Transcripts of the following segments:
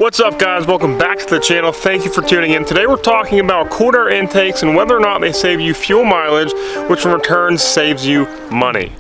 What's up, guys? Welcome back to the channel. Thank you for tuning in. Today we're talking about cold air intakes and whether or not they save you fuel mileage, which in return saves you money.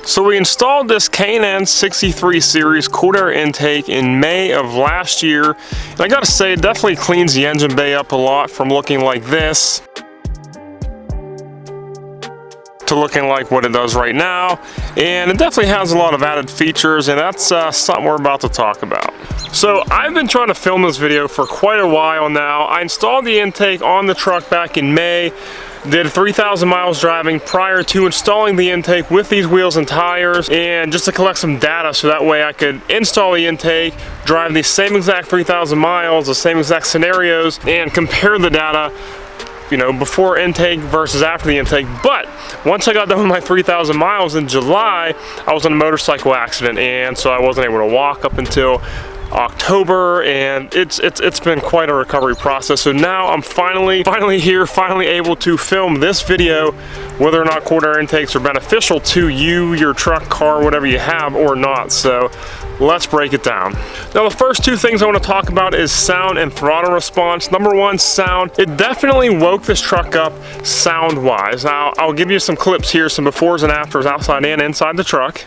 So we installed this K&N 63 series cold air intake in May of last year. And I gotta say, it definitely cleans the engine bay up a lot from looking like this to looking like what it does right now. And it definitely has a lot of added features, and that's something we're about to talk about. So I've been trying to film this video for quite a while now. I installed the intake on the truck back in May. Did 3,000 miles driving prior to installing the intake with these wheels and tires, and just to collect some data so that way I could install the intake, drive the same exact 3,000 miles, the same exact scenarios, and compare the data, you know, before intake versus after the intake. But once I got done with my 3,000 miles in July, I was in a motorcycle accident, and so I wasn't able to walk up until October, and it's been quite a recovery process. So now I'm finally here, finally able to film this video, whether or not cold air intakes are beneficial to you, your truck, car, whatever you have, or not. So let's break it down. Now, the first two things I want to talk about is sound and throttle response. Number one, sound. It definitely woke this truck up sound wise. Now I'll give you some clips here, some befores and afters outside and inside the truck.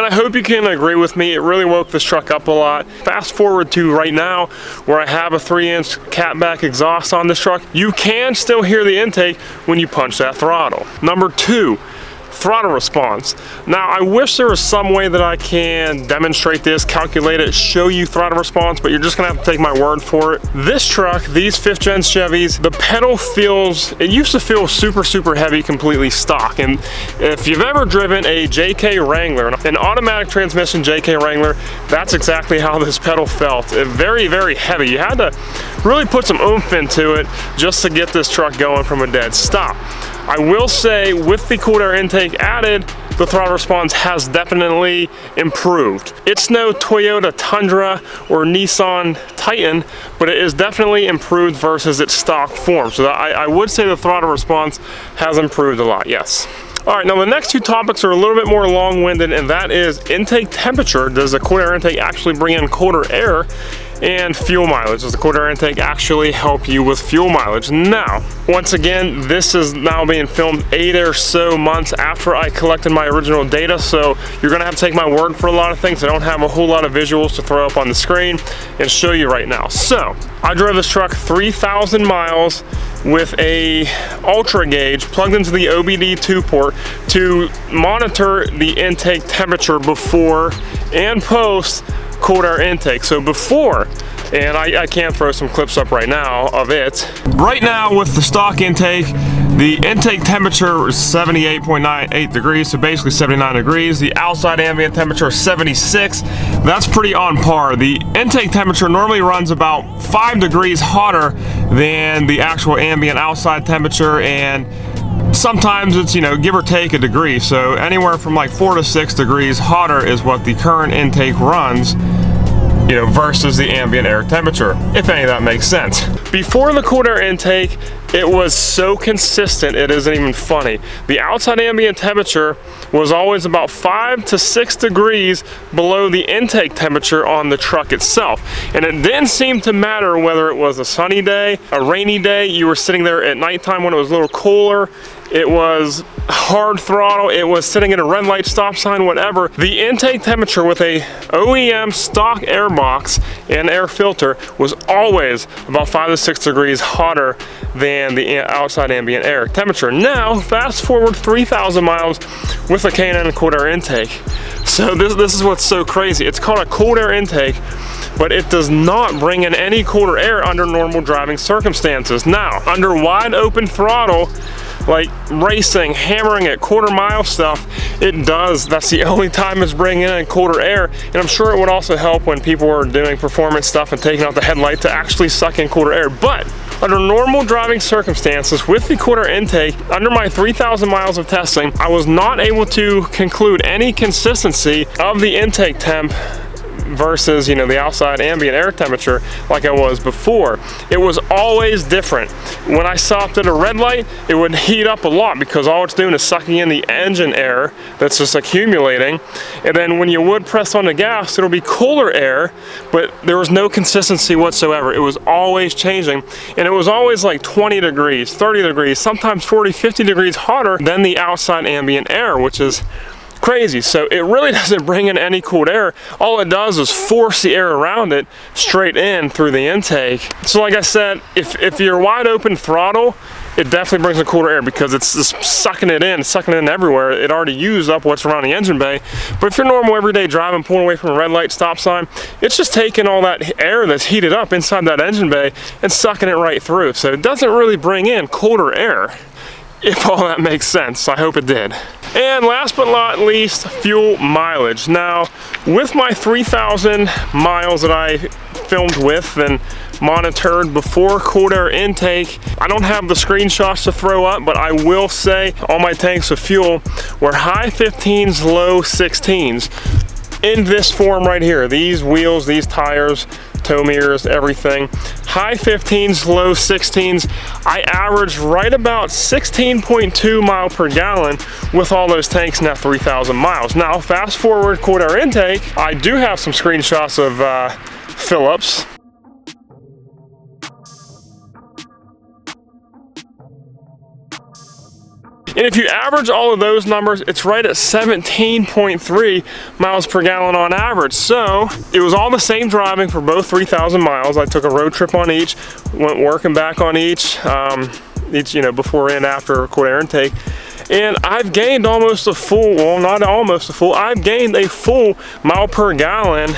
I hope you can agree with me, it really woke this truck up a lot. Fast forward to right now, where I have a 3-inch catback exhaust on this truck, you can still hear the intake when you punch that throttle. Number two, throttle response. Now, I wish there was some way that I can demonstrate this, calculate it, show you throttle response, but you're just gonna have to take my word for it. This truck, these 5th gen Chevys, the pedal feels, it used to feel super heavy, completely stock. And if you've ever driven a JK Wrangler, an automatic transmission JK Wrangler, that's exactly how this pedal felt. Very heavy. You had to really put some oomph into it just to get this truck going from a dead stop. I will say, with the cold air intake added, the throttle response has definitely improved. It's no Toyota Tundra or Nissan Titan, but it is definitely improved versus its stock form. So I would say the throttle response has improved a lot, yes. All right, now the next two topics are a little bit more long-winded, and that is intake temperature. Does the cold air intake actually bring in colder air? And fuel mileage. Does the cold air intake actually help you with fuel mileage? Now, once again, this is now being filmed 8 or so months after I collected my original data, so you're gonna have to take my word for a lot of things. I don't have a whole lot of visuals to throw up on the screen and show you right now. So, I drove this truck 3,000 miles with a ultra gauge plugged into the OBD2 port to monitor the intake temperature before and post cold air intake. So before, and I can throw some clips up right now of it. Right now with the stock intake, The intake temperature is 78.98 degrees, so basically 79 degrees. The outside ambient temperature is 76. That's pretty on par. The intake temperature normally runs about 5 degrees hotter than the actual ambient outside temperature, and sometimes it's, you know, give or take a degree. So anywhere from like 4 to 6 degrees hotter is what the current intake runs, you know, versus the ambient air temperature, if any of that makes sense. Before the cooled air intake, it was so consistent it isn't even funny. The outside ambient temperature was always about 5 to 6 degrees below the intake temperature on the truck itself. And it didn't seem to matter whether it was a sunny day, a rainy day, you were sitting there at nighttime when it was a little cooler, it was hard throttle, it was sitting at a red light, stop sign, whatever. The intake temperature with a OEM stock air box and air filter was always about 5 to 6 degrees hotter than the outside ambient air temperature. Now, fast forward 3,000 miles with a K&N cooled air intake. So this is what's so crazy. It's called a cooled air intake, but it does not bring in any colder air under normal driving circumstances. Now, under wide open throttle, like racing, hammering it, quarter-mile stuff, it does. That's the only time it's bringing in colder air. And I'm sure it would also help when people are doing performance stuff and taking out the headlight to actually suck in colder air. But under normal driving circumstances, with the cooled air intake, under my 3,000 miles of testing, I was not able to conclude any consistency of the intake temp versus, you know, the outside ambient air temperature like I was before. It was always different. When I stopped at a red light, it would heat up a lot because all it's doing is sucking in the engine air that's just accumulating. And then when you would press on the gas, it'll be cooler air, but there was no consistency whatsoever. It was always changing, and it was always like 20 degrees, 30 degrees, sometimes 40, 50 degrees hotter than the outside ambient air, which is crazy. So it really doesn't bring in any cooled air. All it does is force the air around it straight in through the intake. So like I said, if you're wide open throttle, it definitely brings in cooler air because it's just sucking it in everywhere. It already used up what's around the engine bay. But if you're normal everyday driving, pulling away from a red light, stop sign, it's just taking all that air that's heated up inside that engine bay and sucking it right through. So it doesn't really bring in colder air, if all that makes sense. I hope it did. And last but not least, fuel mileage. Now, with my 3,000 miles that I filmed with and monitored before cooled air intake, I don't have the screenshots to throw up, but I will say all my tanks of fuel were high 15s, low 16s. In this form right here, these wheels, these tires, tow mirrors, everything. High 15s, low 16s. I averaged right about 16.2 mile per gallon with all those tanks in that 3,000 miles. Now, fast forward cooled air intake, I do have some screenshots of fill-ups. And if you average all of those numbers, it's right at 17.3 miles per gallon on average. So it was all the same driving for both 3,000 miles. I took a road trip on each, went working back on each, you know, before and after cooled air intake. And I've gained almost a full, well, not almost a full, I've gained a full mile per gallon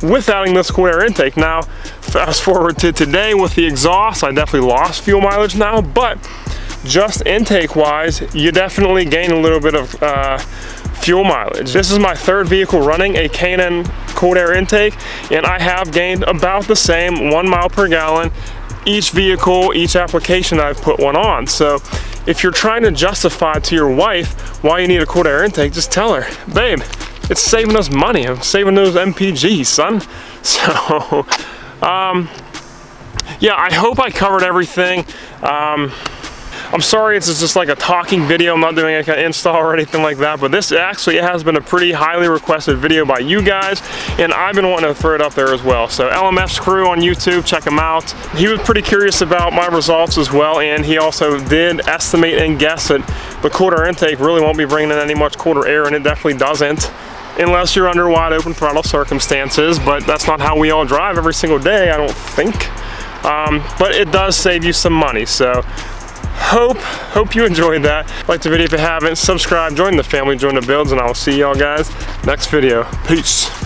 with adding this cooled air intake. Now, fast forward to today with the exhaust, I definitely lost fuel mileage now, but just intake wise, you definitely gain a little bit of fuel mileage. This is my third vehicle running a K&N cooled air intake, and I have gained about the same 1 mile per gallon each vehicle, each application I've put one on. So if you're trying to justify to your wife why you need a cooled air intake, just tell her, babe, it's saving us money. I'm saving those MPGs, son. So yeah, I hope I covered everything. I'm sorry it's just like a talking video. I'm not doing like an install or anything like that, but this actually has been a pretty highly requested video by you guys, and I've been wanting to throw it up there as well. So LMF's Crew on YouTube, check him out. He was pretty curious about my results as well, and he also did estimate and guess that the cooled air intake really won't be bringing in any much colder air, and it definitely doesn't, unless you're under wide open throttle circumstances, but that's not how we all drive every single day, I don't think. But it does save you some money, so hope you enjoyed that. Like the video if you haven't, subscribe, join the family, join the builds, and I'll see y'all guys next video. Peace.